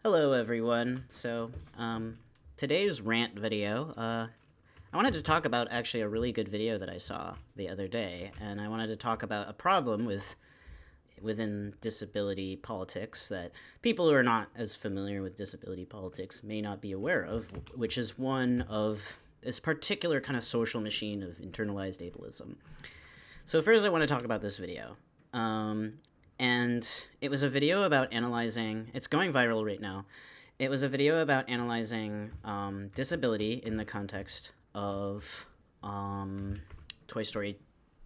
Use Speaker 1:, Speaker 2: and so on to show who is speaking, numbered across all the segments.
Speaker 1: Hello, everyone. Today's rant video, I wanted to talk about actually a really good video that I saw the other day, and I wanted to talk about a problem within disability politics that people who are not as familiar with disability politics may not be aware of, which is one of this particular kind of social machine of internalized ableism. So first, I want to talk about this video. And it was a video about analyzing, it's going viral right now. It was a video about analyzing disability in the context of Toy Story,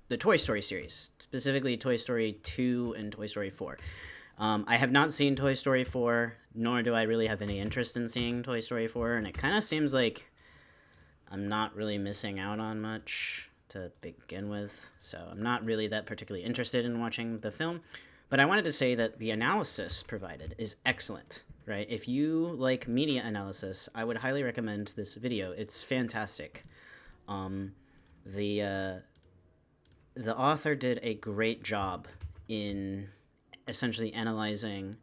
Speaker 1: the Toy Story series, specifically Toy Story 2 and Toy Story 4. I have not seen Toy Story 4, nor do I really have any interest in seeing Toy Story 4, and it kind of seems like I'm not really missing out on much to begin with, so I'm not really that particularly interested in watching the film. But I wanted to say that the analysis provided is excellent, right? If you like media analysis, I would highly recommend this video. It's fantastic. The author did a great job in essentially analyzing,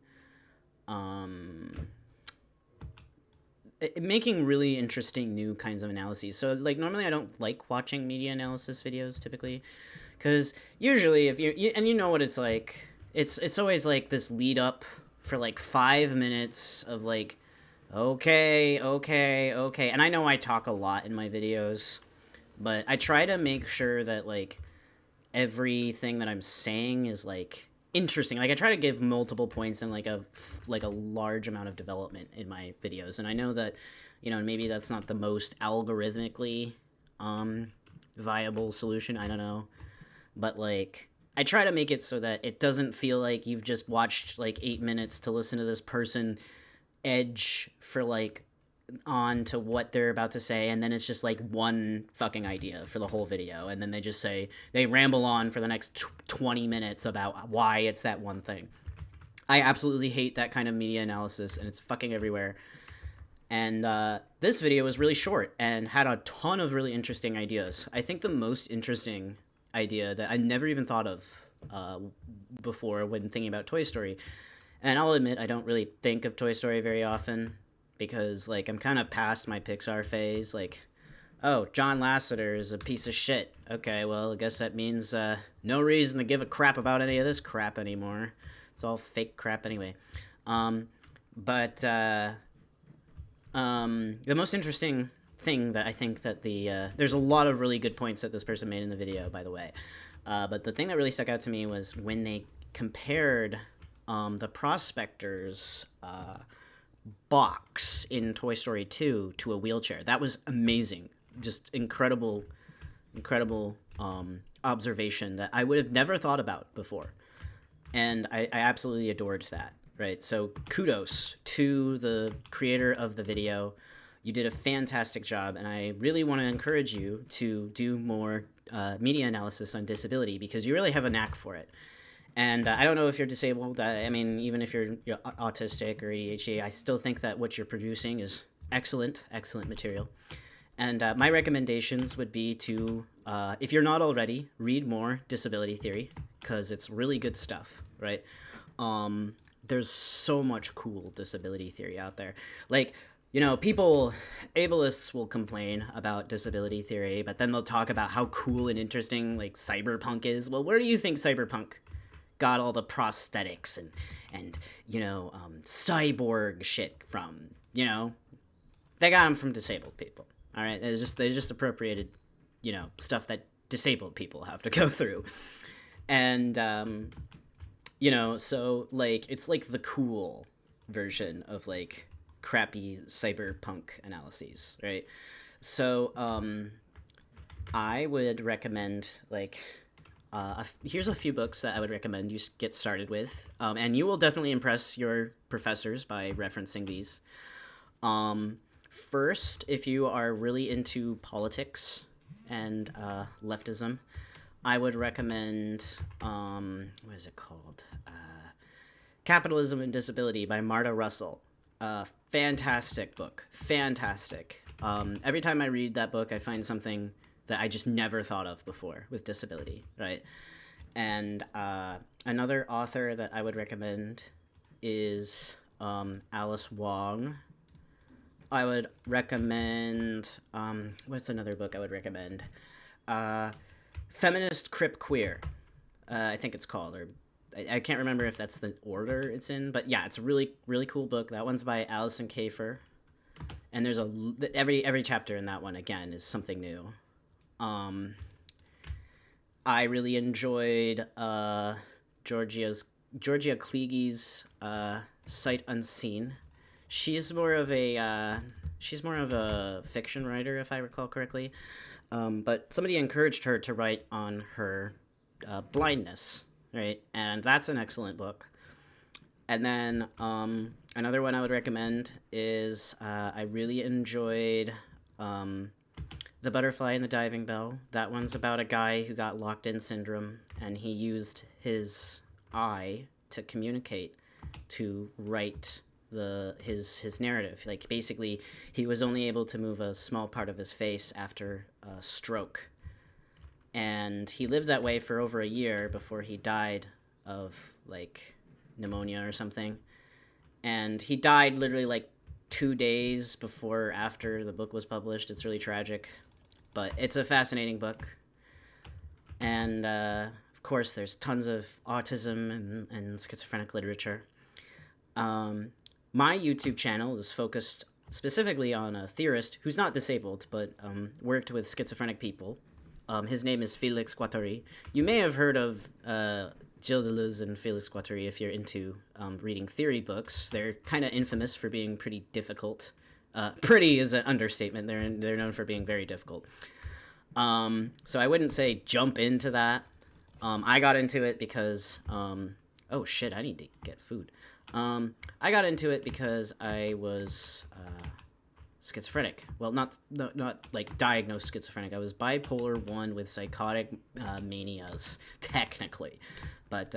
Speaker 1: making really interesting new kinds of analyses. So, like, normally I don't like watching media analysis videos typically, because usually if and you know what it's like. It's always like this lead up for like 5 minutes of like, okay. And I know I talk a lot in my videos, but I try to make sure that like everything that I'm saying is like interesting. Like I try to give multiple points and like a large amount of development in my videos. And I know that, you know, maybe that's not the most algorithmically viable solution. I don't know. But like I try to make it so that it doesn't feel like you've just watched like 8 minutes to listen to this person edge for like on to what they're about to say, and then it's just like one fucking idea for the whole video, and then they ramble on for the next 20 minutes about why it's that one thing. I absolutely hate that kind of media analysis, and it's fucking everywhere. And this video was really short and had a ton of really interesting ideas. I think the most interesting idea that I never even thought of before when thinking about Toy Story, and I'll admit I don't really think of Toy Story very often because like I'm kind of past my Pixar phase. Like, oh, John Lasseter is a piece of shit. Okay, well I guess that means no reason to give a crap about any of this crap anymore. It's all fake crap anyway. The most interesting thing that I think that there's a lot of really good points that this person made in the video, by the way, but the thing that really stuck out to me was when they compared the prospector's box in Toy Story 2 to a wheelchair. That was amazing, just incredible observation that I would have never thought about before, and I absolutely adored that. Right, so kudos to the creator of the video. You did a fantastic job, and I really want to encourage you to do more media analysis on disability because you really have a knack for it. And I don't know if you're disabled. I mean, even if you're autistic or ADHD, I still think that what you're producing is excellent material. And my recommendations would be to, if you're not already, read more disability theory because it's really good stuff, right? There's so much cool disability theory out there. Like, you know, ableists will complain about disability theory, but then they'll talk about how cool and interesting, like, cyberpunk is. Well, where do you think cyberpunk got all the prosthetics and you know, cyborg shit from? You know, they got them from disabled people, all right? They just appropriated, you know, stuff that disabled people have to go through. And, you know, so, like, it's, like, the cool version of, like, crappy cyberpunk analyses, right? So, I would recommend, like, here's a few books that I would recommend you get started with, and you will definitely impress your professors by referencing these. First, if you are really into politics and leftism, I would recommend, what is it called? Capitalism and Disability by Marta Russell. Fantastic book. Fantastic. Every time I read that book, I find something that I just never thought of before with disability, right? And another author that I would recommend is Alice Wong. I would recommend, what's another book I would recommend? Feminist Crip Queer, I think it's called, or I can't remember if that's the order it's in, but yeah, it's a really, really cool book. That one's by Alison Kafer, and there's every chapter in that one, again, is something new. I really enjoyed Georgia Klege's Sight Unseen. She's more of a fiction writer, if I recall correctly. But somebody encouraged her to write on her blindness, right? And that's an excellent book. And then another one I would recommend is I really enjoyed The Butterfly and the Diving Bell. That one's about a guy who got locked-in syndrome, and he used his eye to communicate, to write his narrative. Like, basically, he was only able to move a small part of his face after a stroke, and he lived that way for over a year before he died of like pneumonia or something. And he died literally like 2 days before after the book was published. It's really tragic, but it's a fascinating book. And of course, there's tons of autism and schizophrenic literature. My YouTube channel is focused specifically on a theorist who's not disabled, but worked with schizophrenic people. His name is Félix-Deux. You may have heard of Gilles Deleuze and Félix-Deux if you're into reading theory books. They're kind of infamous for being pretty difficult. Pretty is an understatement. They're known for being very difficult. So I wouldn't say jump into that. I got into it because oh shit, I need to get food. I got into it because I was schizophrenic. Well, not like diagnosed schizophrenic. I was bipolar 1 with psychotic manias, technically. But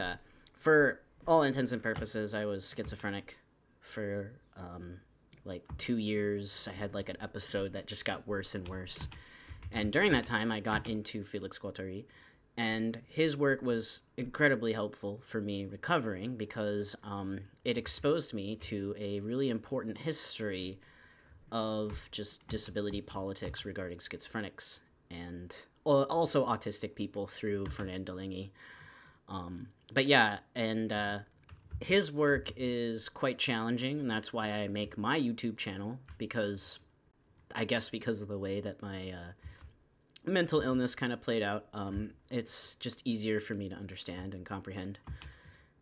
Speaker 1: for all intents and purposes, I was schizophrenic for like 2 years. I had like an episode that just got worse and worse. And during that time, I got into Félix-Deux. And his work was incredibly helpful for me recovering because it exposed me to a really important history of just disability politics regarding schizophrenics and also autistic people through Fernand Deligny. But yeah, and his work is quite challenging, and that's why I make my YouTube channel, because I guess because of the way that my mental illness kind of played out, it's just easier for me to understand and comprehend,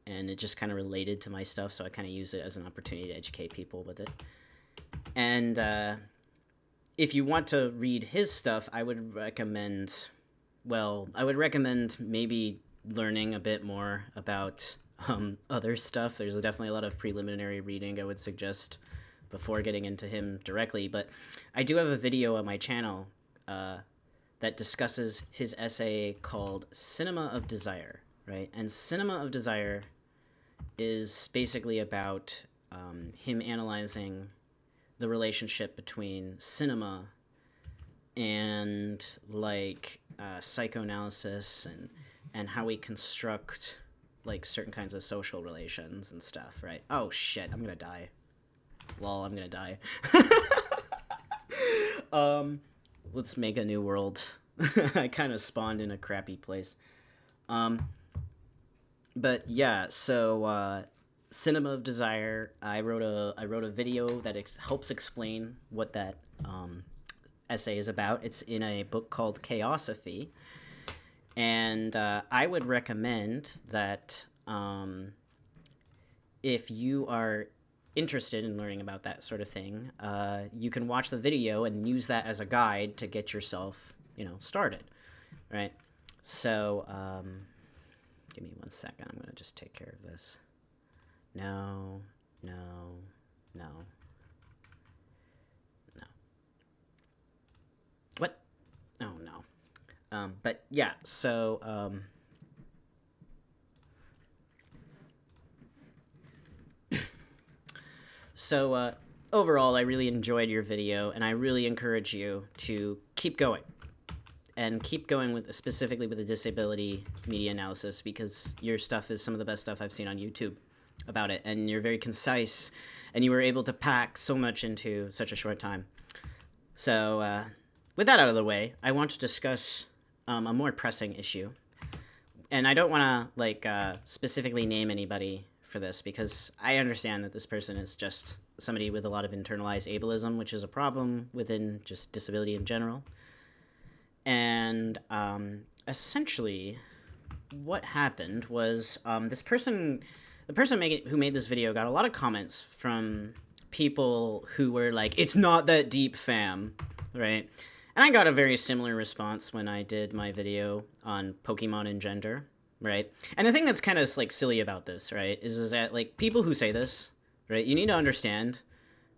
Speaker 1: and it just kind of related to my stuff, so I kind of use it as an opportunity to educate people with it. And if you want to read his stuff, I would recommend maybe learning a bit more about other stuff. There's definitely a lot of preliminary reading I would suggest before getting into him directly, but I do have a video on my channel that discusses his essay called Cinema of Desire, right? And Cinema of Desire is basically about him analyzing the relationship between cinema and like psychoanalysis and how we construct like certain kinds of social relations and stuff, right? Oh shit, I'm gonna die. Lol, I'm gonna die. Let's make a new world. I kind of spawned in a crappy place. But yeah, so Cinema of Desire, I wrote a video that helps explain what that essay is about. It's in a book called Chaosophy, and I would recommend that if you are interested in learning about that sort of thing, you can watch the video and use that as a guide to get yourself, started, right? So give me 1 second. I'm gonna just take care of this. No. What? Oh no. But yeah, so so overall, I really enjoyed your video, and I really encourage you to keep going. And keep going specifically with the disability media analysis, because your stuff is some of the best stuff I've seen on YouTube. about it, and you're very concise, and you were able to pack so much into such a short time. So, with that out of the way, I want to discuss a more pressing issue. And I don't want to, specifically name anybody for this, because I understand that this person is just somebody with a lot of internalized ableism, which is a problem within just disability in general. And essentially, what happened was the person who made this video got a lot of comments from people who were like, "It's not that deep, fam," right? And I got a very similar response when I did my video on Pokemon and gender, right? And the thing that's kind of like silly about this, right, is that like people who say this, right, you need to understand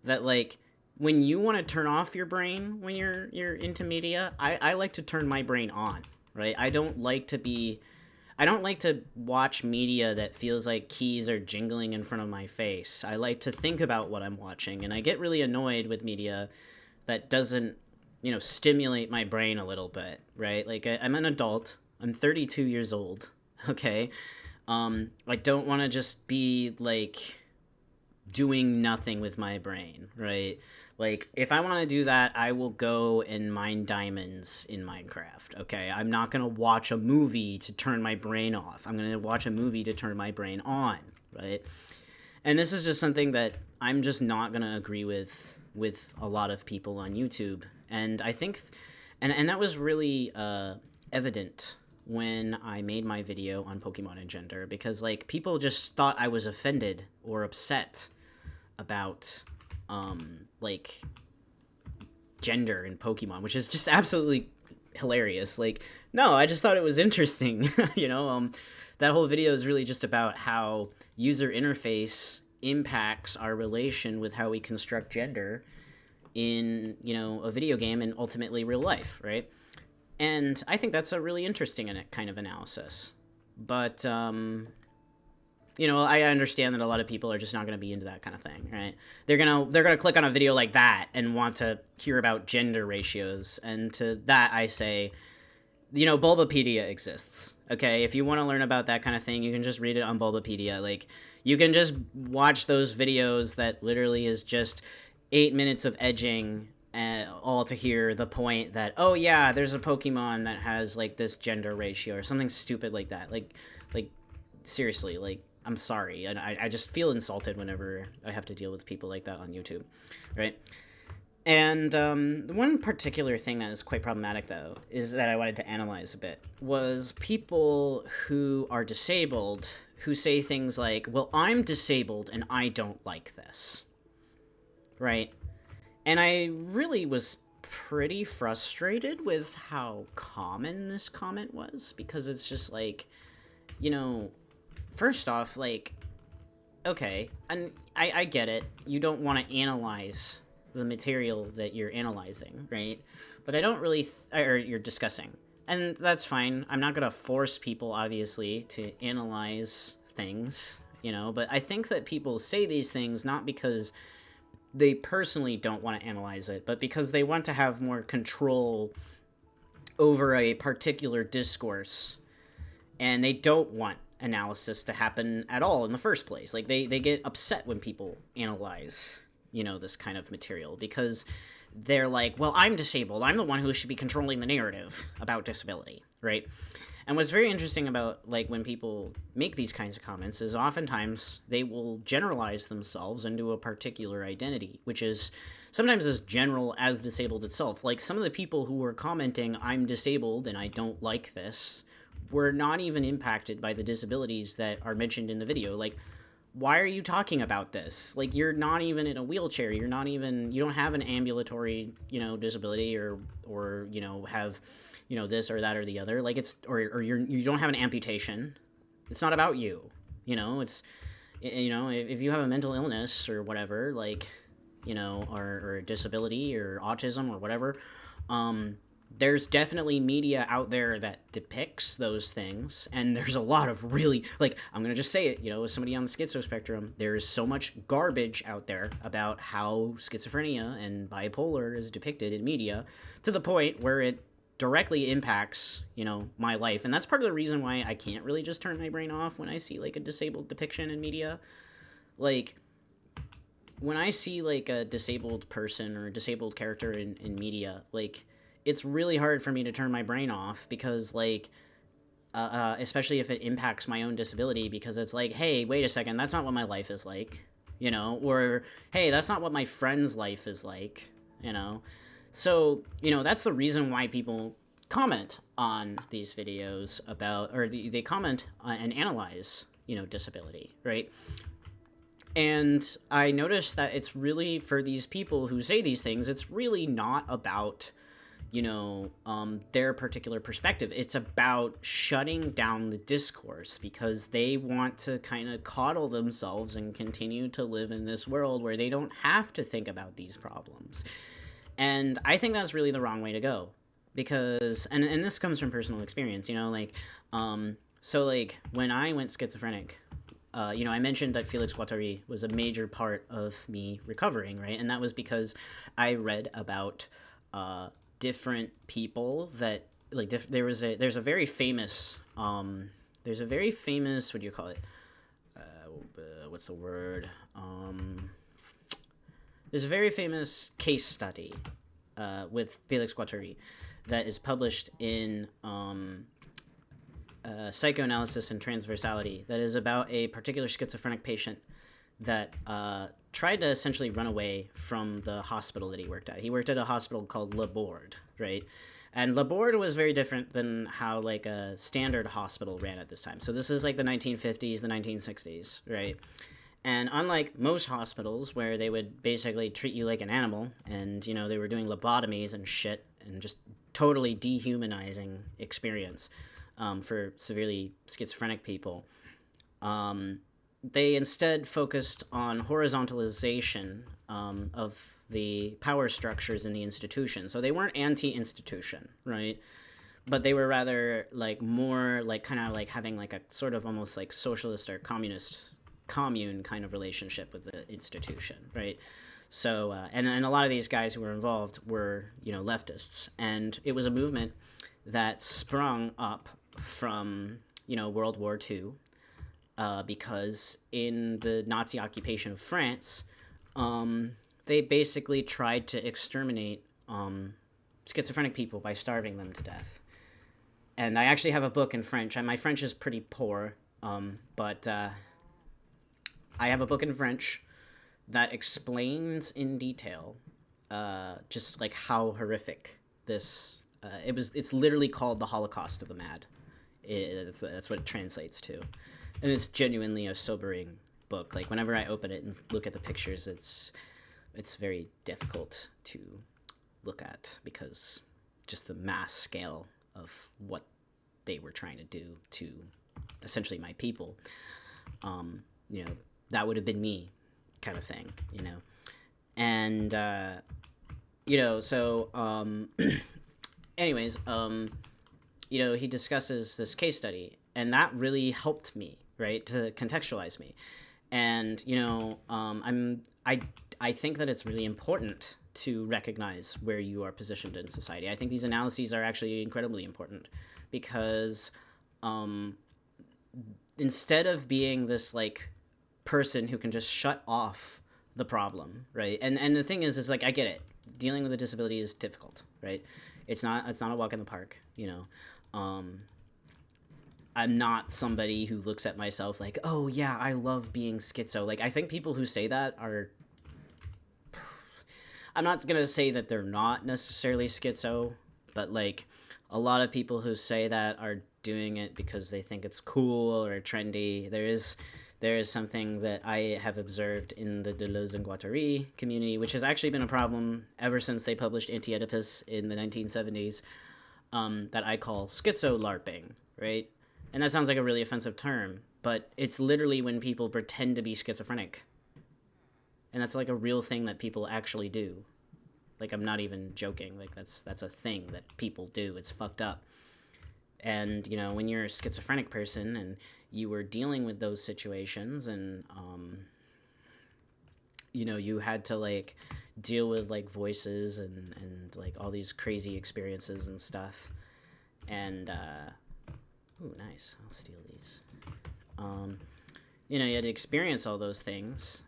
Speaker 1: that like when you want to turn off your brain when you're into media, I like to turn my brain on, right? I don't like to watch media that feels like keys are jingling in front of my face. I like to think about what I'm watching, and I get really annoyed with media that doesn't, stimulate my brain a little bit, right? Like, I'm an adult. I'm 32 years old, okay? I don't want to just be, like, doing nothing with my brain, right? Like, if I want to do that, I will go and mine diamonds in Minecraft, okay? I'm not going to watch a movie to turn my brain off. I'm going to watch a movie to turn my brain on, right? And this is just something that I'm just not going to agree with a lot of people on YouTube. And I think, and that was really evident when I made my video on Pokemon and gender, because, like, people just thought I was offended or upset about like gender in Pokemon, which is just absolutely hilarious. Like, no, I just thought it was interesting. That whole video is really just about how user interface impacts our relation with how we construct gender in, a video game and ultimately real life, right? And I think that's a really interesting kind of analysis. But I understand that a lot of people are just not going to be into that kind of thing, right? They're gonna click on a video like that and want to hear about gender ratios, and to that I say, Bulbapedia exists, okay? If you want to learn about that kind of thing, you can just read it on Bulbapedia. Like, you can just watch those videos that literally is just 8 minutes of edging, all to hear the point that, oh yeah, there's a Pokemon that has like this gender ratio or something stupid like that. Like seriously, like, I'm sorry. And I just feel insulted whenever I have to deal with people like that on YouTube, right? And one particular thing that is quite problematic, though, is that I wanted to analyze a bit, was people who are disabled who say things like, well, I'm disabled and I don't like this, right? And I really was pretty frustrated with how common this comment was, because it's just like, first off, like, okay, and I get it. You don't want to analyze the material that you're analyzing, right? But I don't really, or you're discussing. And that's fine. I'm not going to force people, obviously, to analyze things, but I think that people say these things not because they personally don't want to analyze it, but because they want to have more control over a particular discourse, and they don't want analysis to happen at all in the first place. Like, they get upset when people analyze, this kind of material, because they're like, well, I'm disabled. I'm the one who should be controlling the narrative about disability, right? And what's very interesting about, like, when people make these kinds of comments is oftentimes they will generalize themselves into a particular identity, which is sometimes as general as disabled itself. Like, some of the people who were commenting, I'm disabled and I don't like this, were not even impacted by the disabilities that are mentioned in the video. Like, why are you talking about this? Like, you're not even in a wheelchair. You don't have an ambulatory, disability or have, this or that or the other. Like, you don't have an amputation. It's not about you. It's, if you have a mental illness or whatever, like, or a disability or autism or whatever, there's definitely media out there that depicts those things, and there's a lot of really, like, I'm gonna just say it, as somebody on the schizo spectrum, there's so much garbage out there about how schizophrenia and bipolar is depicted in media, to the point where it directly impacts, my life. And that's part of the reason why I can't really just turn my brain off when I see, like, a disabled depiction in media. like when I see like a disabled person or a disabled character in media, like it's really hard for me to turn my brain off because like especially if it impacts my own disability, because it's like, hey, wait a second, that's not what my life is like, you know, or hey, that's not what my friend's life is like, you know. So, you know, that's the reason why people comment on these videos about, or they comment and analyze, you know, disability, right? And I noticed that it's really, for these people who say these things, it's really not about, you know, their particular perspective. It's about shutting down the discourse because they want to kind of coddle themselves and continue to live in this world where they don't have to think about these problems. And I think that's really the wrong way to go, because, and this comes from personal experience, you know, like, so like when I went schizophrenic, you know, I mentioned that Félix-Guattari was a major part of me recovering, right? And that was because I read about different people that like there's a very famous what do you call it? What's the word? There's a very famous case study with Félix-Guattari that is published in Psychoanalysis and Transversality, that is about a particular schizophrenic patient that tried to essentially run away from the hospital that he worked at. He worked at a hospital called Le Bord, right? And Le Bord was very different than how like a standard hospital ran at this time. So this is like the 1950s, the 1960s, right? And unlike most hospitals where they would basically treat you like an animal and, you know, they were doing lobotomies and shit and just totally dehumanizing experience for severely schizophrenic people, they instead focused on horizontalization of the power structures in the institution. So they weren't anti-institution, right? But they were rather like more like kind of like having like a sort of almost like socialist or communist commune kind of relationship with the institution, right? So and a lot of these guys who were involved were, you know, leftists, and it was a movement that sprung up from, you know, World War II, because in the Nazi occupation of France, they basically tried to exterminate schizophrenic people by starving them to death. And I actually have a book in French, and my French is pretty poor, but I have a book in French that explains in detail just like how horrific this it's literally called the Holocaust of the Mad. That's what it translates to, and it's genuinely a sobering book. Like whenever I open it and look at the pictures, it's very difficult to look at because just the mass scale of what they were trying to do to essentially my people. You know, that would have been me, kind of thing, you know. And you know, so anyways, you know, he discusses this case study, and that really helped me, right, to contextualize me. And you know, I think that it's really important to recognize where you are positioned in society. I think these analyses are actually incredibly important because instead of being this like person who can just shut off the problem, right? And the thing is like, I get it. Dealing with a disability is difficult, right? It's not a walk in the park, you know. I'm not somebody who looks at myself like, oh yeah, I love being schizo. Like, I think people who say that are, I'm not gonna say that they're not necessarily schizo, but like a lot of people who say that are doing it because they think it's cool or trendy. There is something that I have observed in the Deleuze and Guattari community, which has actually been a problem ever since they published Anti-Oedipus in the 1970s, that I call schizo-LARPing, right? And that sounds like a really offensive term, but it's literally when people pretend to be schizophrenic. And that's like a real thing that people actually do. Like, I'm not even joking. Like, that's a thing that people do. It's fucked up. And, you know, when you're a schizophrenic person and you were dealing with those situations and, you know, you had to, like, deal with, like, voices and like, all these crazy experiences and stuff. And, ooh, nice. I'll steal these. you had to experience all those things.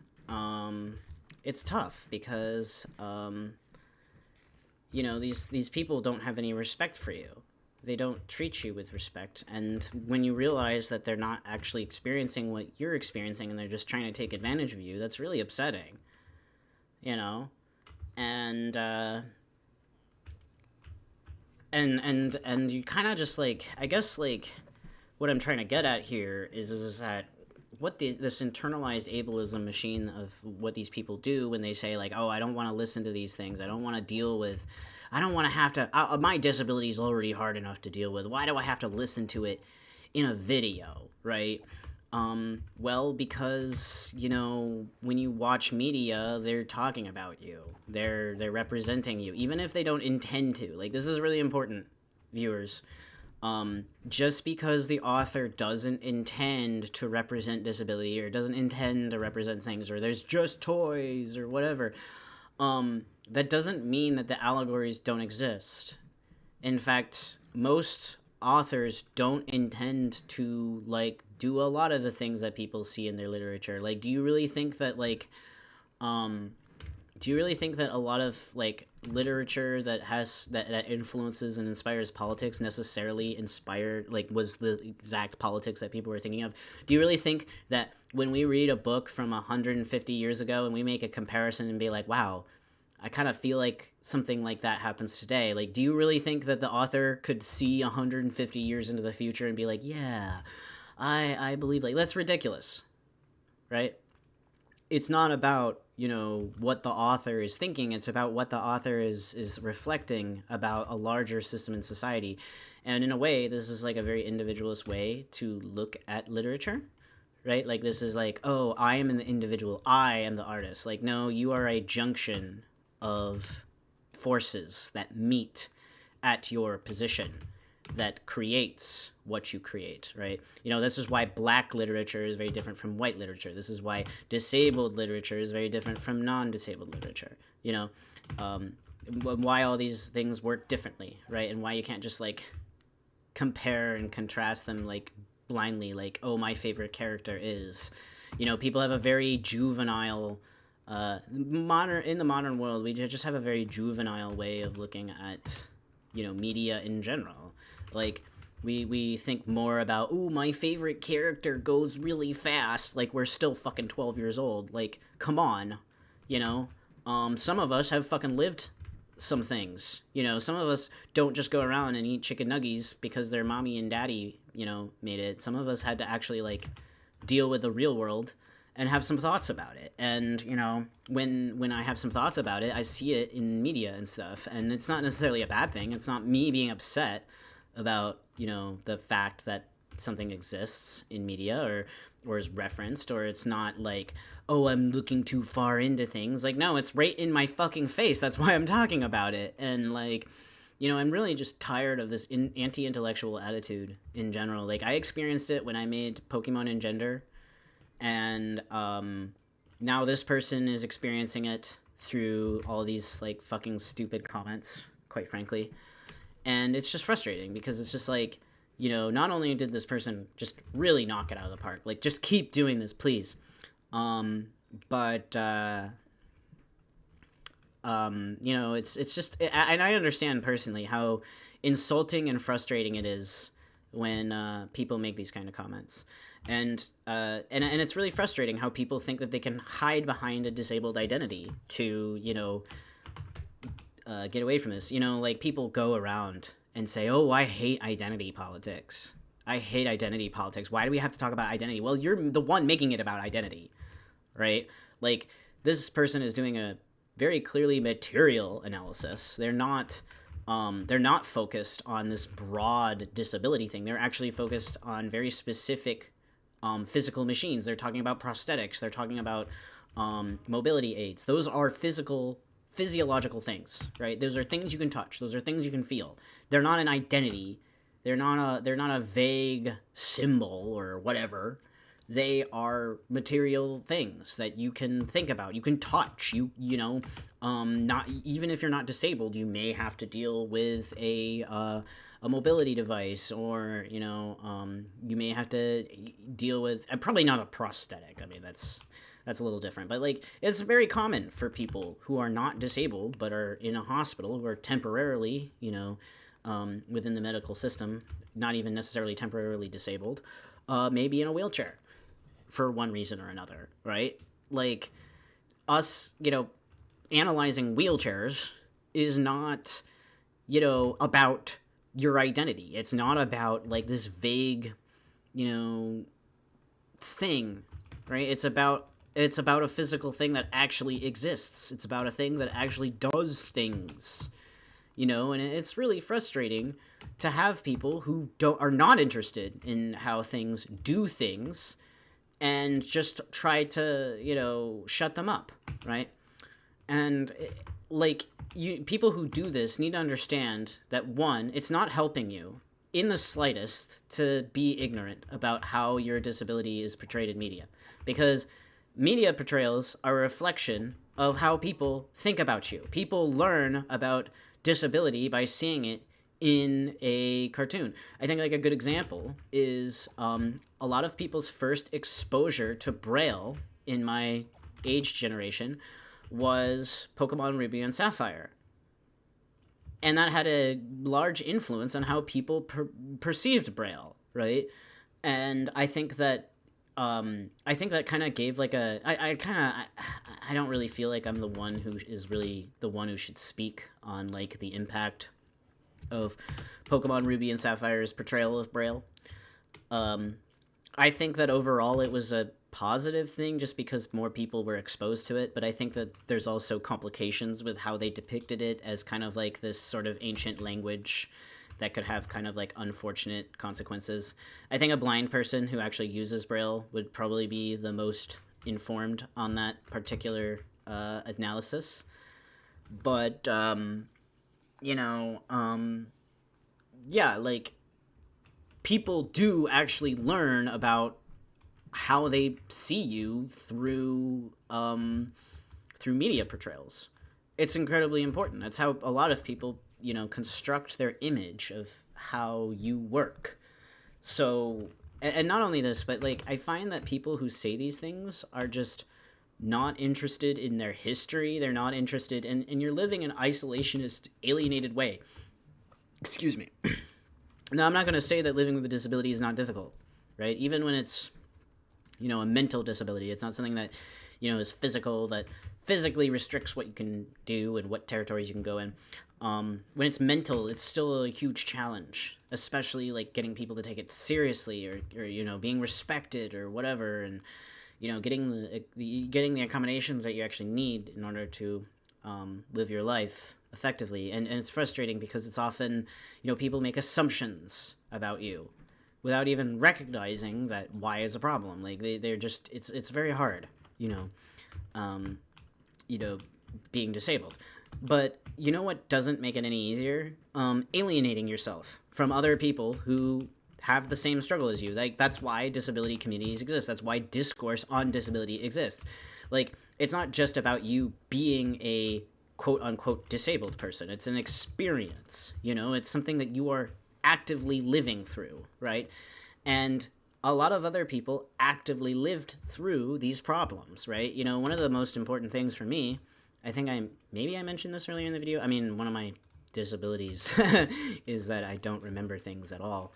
Speaker 1: It's tough because these people don't have any respect for you. They don't treat you with respect, and when you realize that they're not actually experiencing what you're experiencing and they're just trying to take advantage of you, that's really upsetting. And and you kind of just like, I guess, like, what I'm trying to get at here is that what this internalized ableism machine of what these people do when they say, like, oh, I don't want to listen to these things, I don't want to deal with, I don't want to have to, my disability is already hard enough to deal with, why do I have to listen to it in a video, right? Well, because, when you watch media, they're talking about you. They're representing you, even if they don't intend to. Like, this is really important, viewers. Just because the author doesn't intend to represent disability or doesn't intend to represent things, or there's just toys or whatever, that doesn't mean that the allegories don't exist. In fact, most authors don't intend to, like, do a lot of the things that people see in their literature. Like, do you really think that, like, a lot of, like, literature that has that influences and inspires politics necessarily inspired, like, was the exact politics that people were thinking of? Do you really think that when we read a book from 150 years ago and we make a comparison and be like, wow, I kind of feel like something like that happens today? Like, do you really think that the author could see 150 years into the future and be like, yeah, I believe, like, that's ridiculous, right? It's not about, what the author is thinking. It's about what the author is reflecting about a larger system in society. And in a way, this is like a very individualist way to look at literature, right? Like, this is like, oh, I am an individual, I am the artist. Like, no, you are a junction of forces that meet at your position that creates what you create, right? This is why black literature is very different from white literature. This is why disabled literature is very different from non-disabled literature, why all these things work differently, right? And why you can't just, like, compare and contrast them, like, blindly, like, oh, my favorite character is, people have a very juvenile, in the modern world, we just have a very juvenile way of looking at, media in general. Like, we think more about, ooh, my favorite character goes really fast, like we're still fucking 12 years old. Like, come on, some of us have fucking lived some things. Some of us don't just go around and eat chicken nuggies because their mommy and daddy, made it. Some of us had to actually, like, deal with the real world and have some thoughts about it. And, when I have some thoughts about it, I see it in media and stuff. And it's not necessarily a bad thing. It's not me being upset about, the fact that something exists in media or is referenced, or it's not like, oh, I'm looking too far into things. Like, no, it's right in my fucking face. That's why I'm talking about it. And, like, I'm really just tired of this anti-intellectual attitude in general. Like, I experienced it when I made Pokemon Engender. And now this person is experiencing it through all these, like, fucking stupid comments, quite frankly. And it's just frustrating because it's just like, not only did this person just really knock it out of the park, like, just keep doing this, please. But it's just, and I understand personally how insulting and frustrating it is when people make these kind of comments. And it's really frustrating how people think that they can hide behind a disabled identity to, get away from this. Like, people go around and say, oh, I hate identity politics. I hate identity politics. Why do we have to talk about identity? Well, you're the one making it about identity, right? Like, this person is doing a very clearly material analysis. They're not focused on this broad disability thing. They're actually focused on very specific physical machines. They're talking about prosthetics. They're talking about mobility aids. Those are physiological things, right? Those are things you can touch. Those are things you can feel. They're not an identity. They're not a vague symbol or whatever. They are material things that you can think about. You can touch. Not even if you're not disabled, you may have to deal with a a mobility device, or you may have to deal with probably not a prosthetic. I mean, that's a little different, but like it's very common for people who are not disabled but are in a hospital, who are temporarily within the medical system, not even necessarily temporarily disabled, maybe in a wheelchair for one reason or another, right? Like us, analyzing wheelchairs is not, about your identity. It's not about like this vague, thing, right? It's about a physical thing that actually exists. It's about a thing that actually does things, and it's really frustrating to have people who are not interested in how things do things and just try to, shut them up, right? And like people who do this need to understand that, one, it's not helping you in the slightest to be ignorant about how your disability is portrayed in media, because media portrayals are a reflection of how people think about you. People learn about disability by seeing it in a cartoon. I think like a good example is a lot of people's first exposure to Braille in my age generation was Pokemon Ruby and Sapphire. And that had a large influence on how people perceived Braille, right? And I think that kind of gave like I don't really feel like I'm the one who is really the one who should speak on like the impact of Pokemon Ruby and Sapphire's portrayal of Braille. I think that overall it was a positive thing just because more people were exposed to it, but I think that there's also complications with how they depicted it as kind of like this sort of ancient language that could have kind of like unfortunate consequences. I think a blind person who actually uses Braille would probably be the most informed on that particular analysis. But, yeah, like people do actually learn about how they see you through media portrayals. It's incredibly important. That's how a lot of people, construct their image of how you work. So, and not only this, but like I find that people who say these things are just not interested in their history. They're not interested, and you're living an isolationist, alienated way. Excuse me. Now, I'm not going to say that living with a disability is not difficult, right? Even when it's a mental disability. It's not something that, is physical, that physically restricts what you can do and what territories you can go in. When it's mental, it's still a huge challenge, especially like getting people to take it seriously or being respected or whatever, and, getting the accommodations that you actually need in order to live your life effectively. And it's frustrating because it's often, people make assumptions about you without even recognizing that why is a problem. Like they're just, it's very hard, being disabled. But you know what doesn't make it any easier? Alienating yourself from other people who have the same struggle as you. Like that's why disability communities exist. That's why discourse on disability exists. Like it's not just about you being a quote unquote disabled person. It's an experience, it's something that you are actively living through, right? And a lot of other people actively lived through these problems, right? One of the most important things for me, I think maybe I mentioned this earlier in the video. I mean, one of my disabilities is that I don't remember things at all.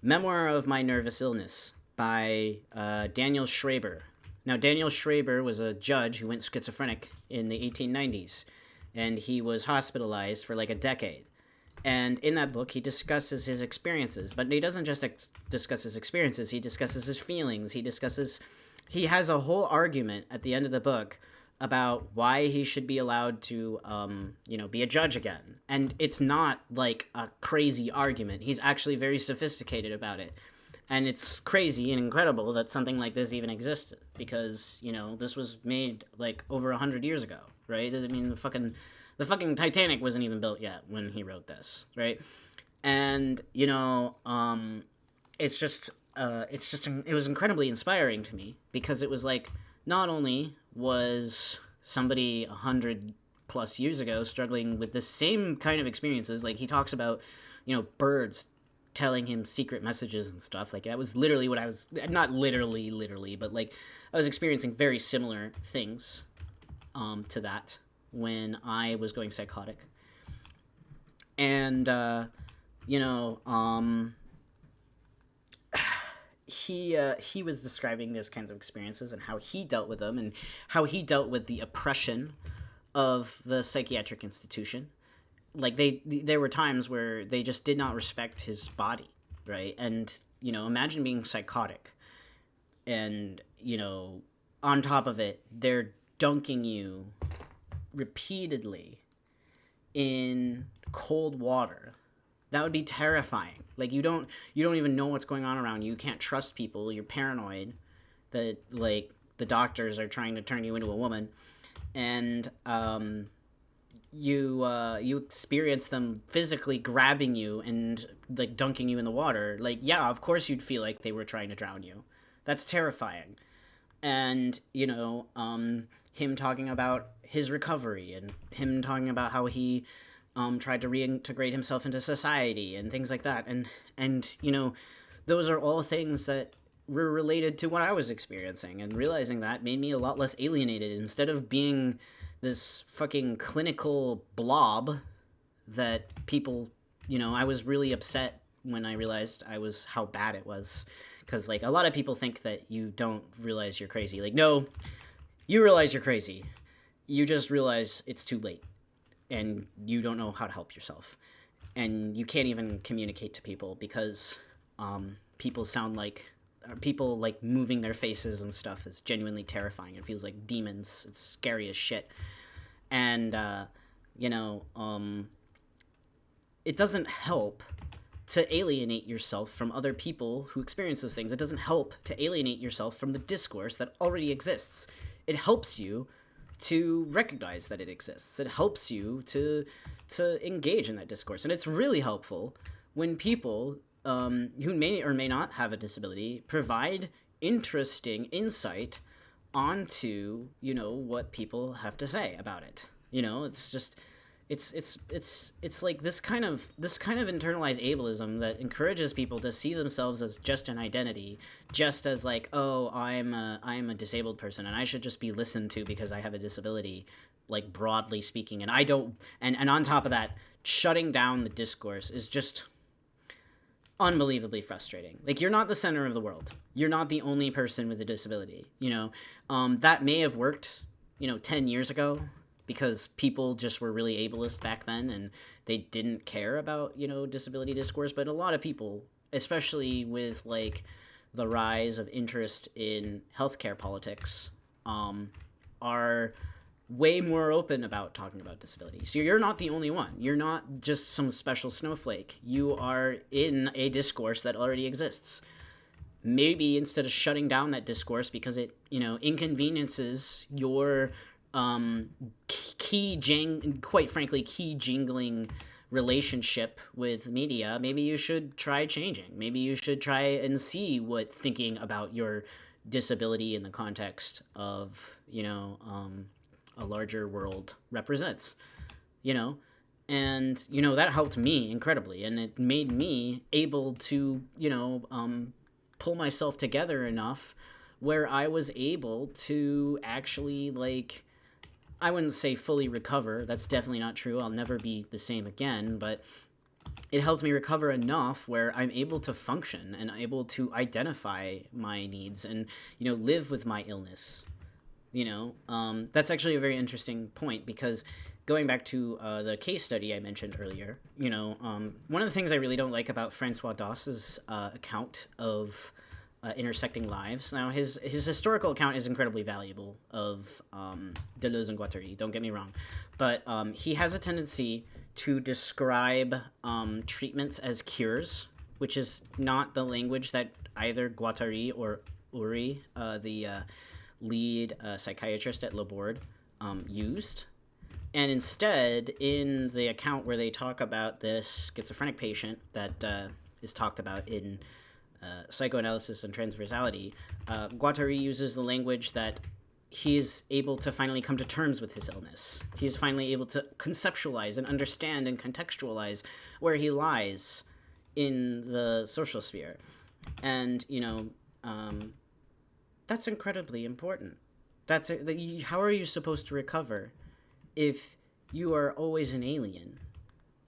Speaker 1: Memoir of My Nervous Illness by Daniel Schreiber. Now, Daniel Schreiber was a judge who went schizophrenic in the 1890s. And he was hospitalized for like a decade. And in that book, he discusses his experiences. But he doesn't just discuss his experiences. He discusses his feelings. He has a whole argument at the end of the book about why he should be allowed to, be a judge again. And it's not like a crazy argument. He's actually very sophisticated about it. And it's crazy and incredible that something like this even existed, because, this was made like over 100 years ago, right? I mean, the fucking Titanic wasn't even built yet when he wrote this, right? And, it was incredibly inspiring to me, because it was like, not only was somebody 100 plus years ago struggling with the same kind of experiences. Like, he talks about, birds telling him secret messages and stuff. Like, that was literally what I was, not literally, but like, I was experiencing very similar things to that when I was going psychotic. And, he was describing those kinds of experiences and how he dealt with them and how he dealt with the oppression of the psychiatric institution. Like, there were times where they just did not respect his body, right? And, imagine being psychotic and, on top of it, they're dunking you repeatedly in cold water. That would be terrifying. Like, you don't even know what's going on around you. You can't trust people. You're paranoid that, like, the doctors are trying to turn you into a woman. And you experience them physically grabbing you and, like, dunking you in the water. Like, yeah, of course you'd feel like they were trying to drown you. That's terrifying. And, him talking about his recovery and him talking about how he tried to reintegrate himself into society and things like that. And those are all things that were related to what I was experiencing, and realizing that made me a lot less alienated. Instead of being this fucking clinical blob that people, I was really upset when I realized how bad it was. Because, like, a lot of people think that you don't realize you're crazy. Like, no, you realize you're crazy. You just realize it's too late. And you don't know how to help yourself. And you can't even communicate to people because people moving their faces and stuff is genuinely terrifying. It feels like demons. It's scary as shit. And, it doesn't help to alienate yourself from other people who experience those things. It doesn't help to alienate yourself from the discourse that already exists. It helps you to recognize that it exists. It helps you to engage in that discourse. And it's really helpful when people who may or may not have a disability provide interesting insight onto, what people have to say about it. It's just, it's like this kind of internalized ableism that encourages people to see themselves as just an identity, just as like, oh, I'm a disabled person and I should just be listened to because I have a disability, like, broadly speaking. And I don't, and on top of that, shutting down the discourse is just unbelievably frustrating. Like, you're not the center of the world. You're not the only person with a disability. That may have worked, 10 years ago, because people just were really ableist back then and they didn't care about, disability discourse. But a lot of people, especially with, like, the rise of interest in healthcare politics, are way more open about talking about disability. So you're not the only one. You're not just some special snowflake. You are in a discourse that already exists. Maybe instead of shutting down that discourse because it, inconveniences your key jingling relationship with media, maybe you should try changing. Maybe you should try and see what thinking about your disability in the context of, a larger world represents, and, that helped me incredibly, and it made me able to, pull myself together enough where I was able to actually, like, I wouldn't say fully recover. That's definitely not true. I'll never be the same again, but it helped me recover enough where I'm able to function and able to identify my needs and, live with my illness. That's actually a very interesting point, because going back to the case study I mentioned earlier, one of the things I really don't like about Francois Doss's account of intersecting lives. Now, his historical account is incredibly valuable of Deleuze and Guattari, don't get me wrong, but he has a tendency to describe treatments as cures, which is not the language that either Guattari or Uri, the lead psychiatrist at Laborde, used. And instead, in the account where they talk about this schizophrenic patient that is talked about in Psychoanalysis and Transversality, Guattari uses the language that he is able to finally come to terms with his illness. He is finally able to conceptualize and understand and contextualize where he lies in the social sphere. And, that's incredibly important. How are you supposed to recover if you are always an alien?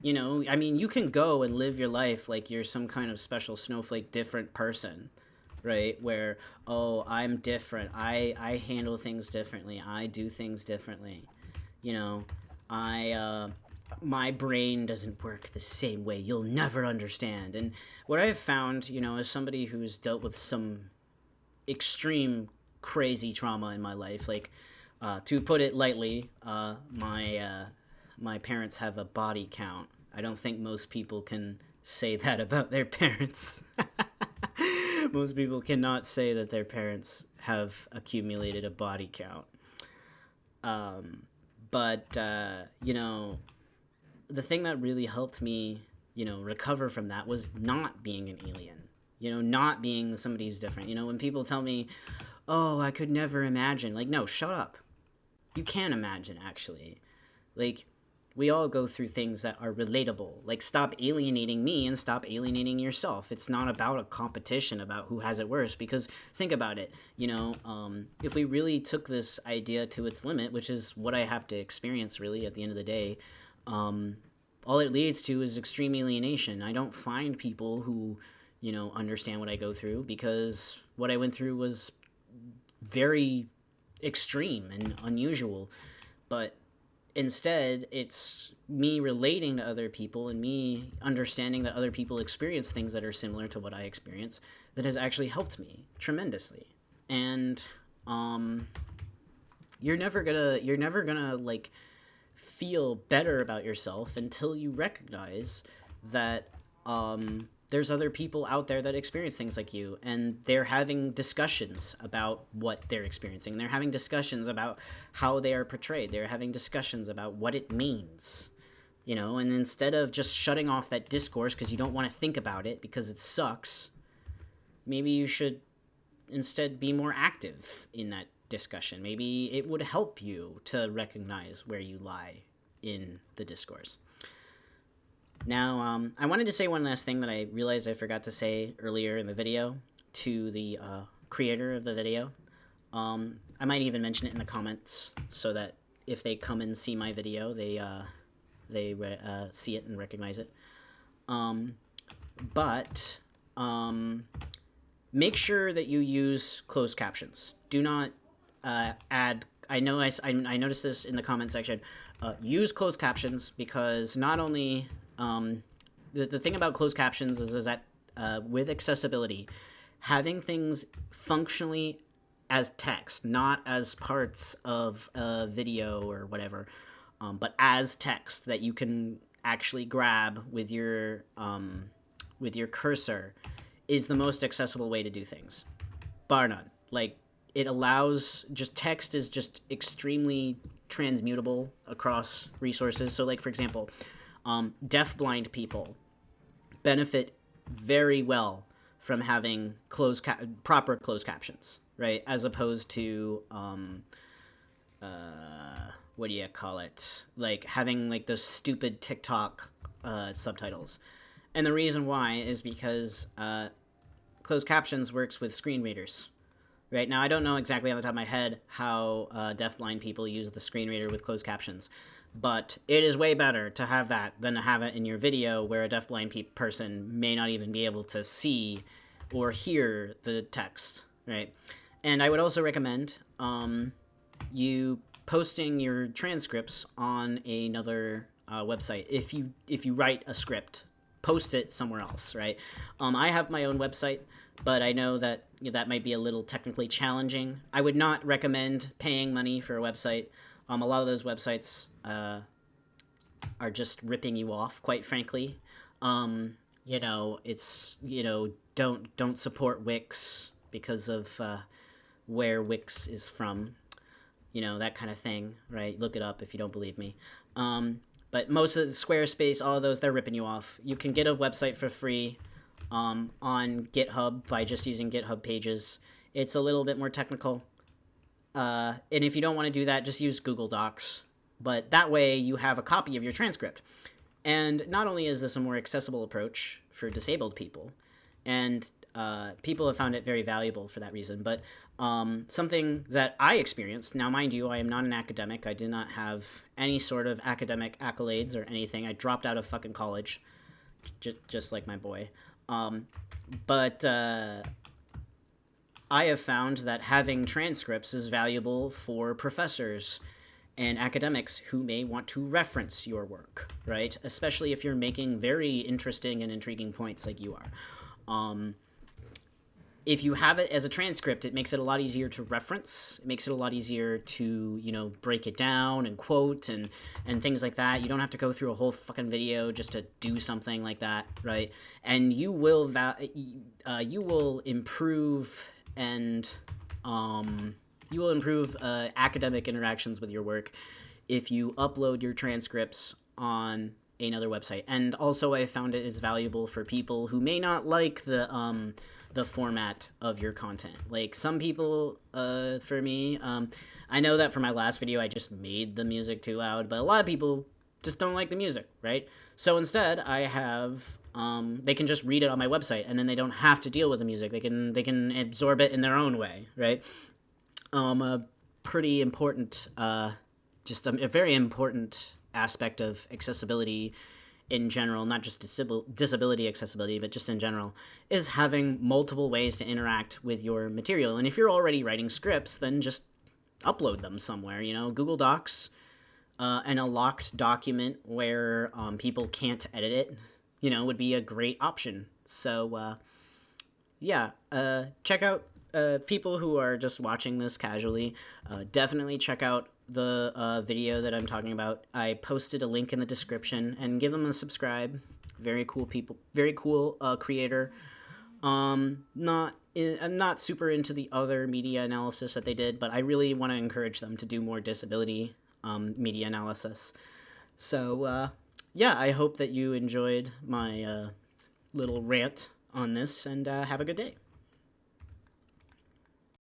Speaker 1: I mean, you can go and live your life like you're some kind of special snowflake different person, right? Where, oh, I'm different. I handle things differently. I do things differently. My brain doesn't work the same way. You'll never understand. And what I've found, as somebody who's dealt with some extreme crazy trauma in my life, like, to put it lightly, my parents have a body count. I don't think most people can say that about their parents. Most people cannot say that their parents have accumulated a body count. But the thing that really helped me, recover from that was not being an alien. Not being somebody who's different. When people tell me, oh, I could never imagine. Like, no, shut up. You can imagine, actually. Like, we all go through things that are relatable. Like, stop alienating me and stop alienating yourself. It's not about a competition about who has it worse, because think about it, if we really took this idea to its limit, which is what I have to experience really at the end of the day, all it leads to is extreme alienation. I don't find people who, understand what I go through, because what I went through was very extreme and unusual. But instead, it's me relating to other people and me understanding that other people experience things that are similar to what I experience that has actually helped me tremendously. And you're never gonna like feel better about yourself until you recognize that there's other people out there that experience things like you, and they're having discussions about what they're experiencing. They're having discussions about how they are portrayed. They're having discussions about what it means, and instead of just shutting off that discourse because you don't want to think about it because it sucks, maybe you should instead be more active in that discussion. Maybe it would help you to recognize where you lie in the discourse. Now, I wanted to say one last thing that I realized I forgot to say earlier in the video to the creator of the video. I might even mention it in the comments so that if they come and see my video, they see it and recognize it. But make sure that you use closed captions. Do not add. I noticed this in the comment section. Use closed captions, because not only the thing about closed captions is that with accessibility, having things functionally as text, not as parts of a video or whatever, but as text that you can actually grab with your cursor, is the most accessible way to do things, bar none. Like, it allows, just text is just extremely transmutable across resources. So, like, for example, deafblind people benefit very well from having proper closed captions, right? As opposed to what do you call it? Like having like those stupid TikTok subtitles. And the reason why is because closed captions works with screen readers. Right now, I don't know exactly on the top of my head how deafblind people use the screen reader with closed captions, but it is way better to have that than to have it in your video where a deafblind person may not even be able to see or hear the text, right? And I would also recommend you posting your transcripts on another website. If you write a script, post it somewhere else, right? I have my own website, but I know that that might be a little technically challenging. I would not recommend paying money for a website. A lot of those websites are just ripping you off, quite frankly. It's don't support Wix because of where Wix is from, that kind of thing, right? Look it up if you don't believe me. But most of the Squarespace, all of those, they're ripping you off. You can get a website for free on GitHub by just using GitHub pages. It's a little bit more technical. And if you don't want to do that, just use Google Docs. But that way you have a copy of your transcript. And not only is this a more accessible approach for disabled people, and people have found it very valuable for that reason, but something that I experienced, now mind you, I am not an academic. I did not have any sort of academic accolades or anything. I dropped out of fucking college, just like my boy. But I have found that having transcripts is valuable for professors and academics who may want to reference your work, right? Especially if you're making very interesting and intriguing points like you are. If you have it as a transcript, it makes it a lot easier to reference. It makes it a lot easier to, break it down and quote and things like that. You don't have to go through a whole fucking video just to do something like that, right? And you will improve and academic interactions with your work if you upload your transcripts on another website. And also, I found it is valuable for people who may not like the format of your content. Like some people, for me, I know that for my last video I just made the music too loud, but a lot of people just don't like the music, right? So instead, I have they can just read it on my website, and then they don't have to deal with the music. They can absorb it in their own way, right? A pretty important, just a very important aspect of accessibility in general, not just disability accessibility, but just in general, is having multiple ways to interact with your material. And if you're already writing scripts, then just upload them somewhere, Google Docs, and a locked document where people can't edit it, would be a great option. So, check out people who are just watching this casually. Definitely check out the video that I'm talking about. I posted a link in the description, and give them a subscribe. Very cool people, very cool creator. I'm not super into the other media analysis that they did, but I really want to encourage them to do more disability media analysis. So I hope that you enjoyed my little rant on this, and have a good day.